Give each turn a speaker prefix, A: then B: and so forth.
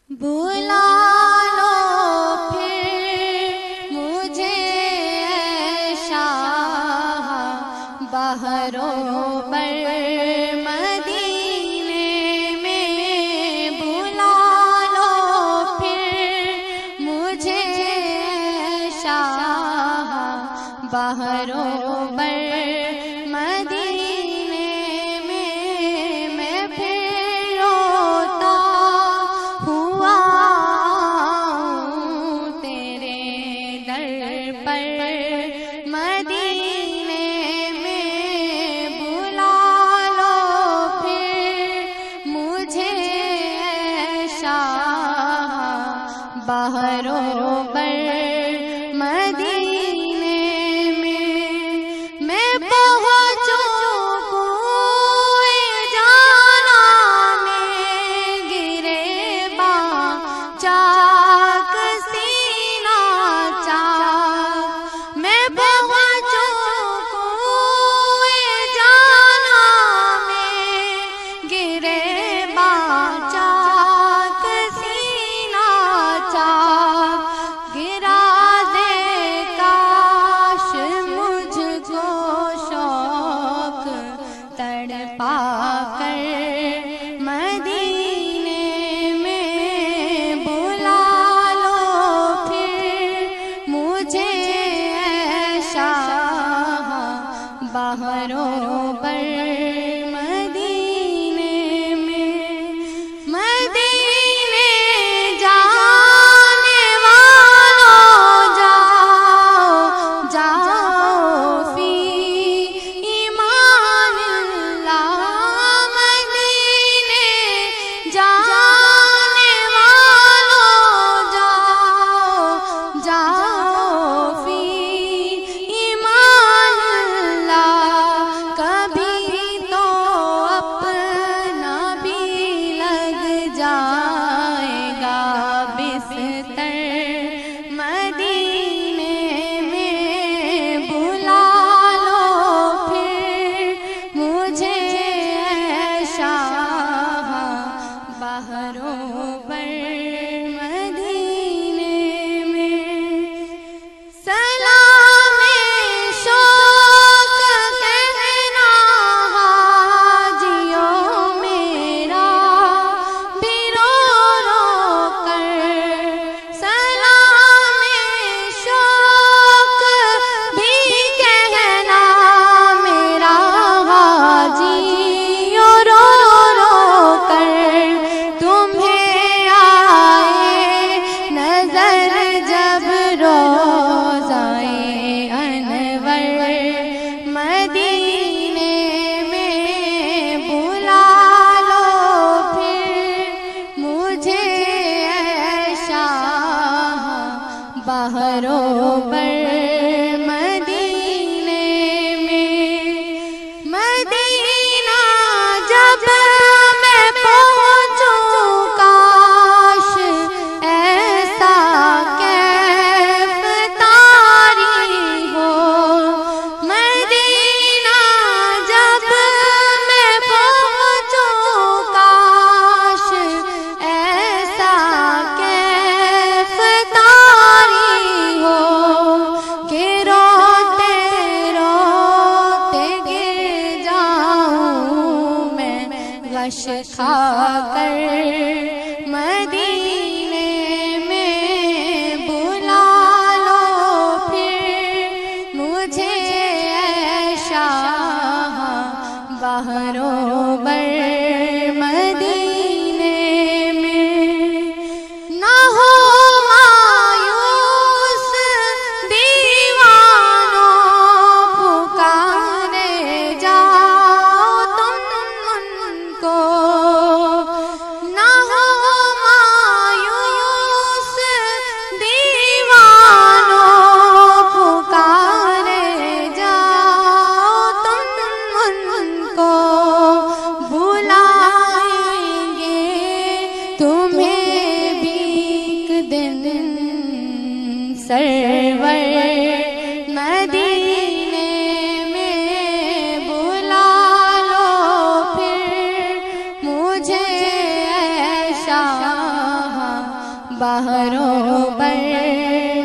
A: بلا لو پھر مجھے اے شاہ بحرو بر مدینے میں، بلا لو پھر مجھے اے شاہ بحرو بر مدینے میں، میں پھر روتا ہوا ہوں تیرے در پر مدینے میں، بلا لو پھر مجھے اے شاہ بحرو بر مدینے میں، میں پہنچوں کوئے جانا میں گرے چاک سینہ چاک، میں پہنچوں کوئے جانا میں گرے چاک سینہ چاک، گرا دے کاش مجھ کو شوق تڑپا کر مدینے میں، بلا لو پھر مجھے اے شاہ بحرو بر مدینے میں، مدینے جانے والوں جاؤ جاؤ فی ایمان اللہ، مدینے جانے والوں جاؤ جاؤ فی ایمان اللہ، کبھی تو اپنا بھی لگ جائے گا بستر مدینے میں، بلا لو پھر مجھے اے شاہ بحرو بر مدینے میں، سلام شوق کہنا حاجیوں میرا بھی رو رو کر، سلام شوق بھی کہنا میرا حاجیوں رو رو کر، تمہیں آئے نظر جب روضۂ انور مدینے میں، بلا لو پھر مجھے اے شاہ بحرو بر مدینے میں، مدینہ جب میں پہنچوں کاش ایسا کیف طاری ہو، مدینہ جب میں پہنچوں کاش ایسا کیف طاری ہو، کہ روتے روتے گر جاؤں میں غش کھا کر مدینے میں، بلا لو پھر مجھے اے شاہ بحرو بر مدینے میں، نہ ہو مایوس دیوانوں پکارے جاؤ تم ان کو، نہ ہو مایوس دیوانوں پکارے جاؤ تم ان کو، بلائیں گے تمہیں بھی ایک دن سرور مدینے میں، بلا لو پھر مجھے اے شاہ بحروں پر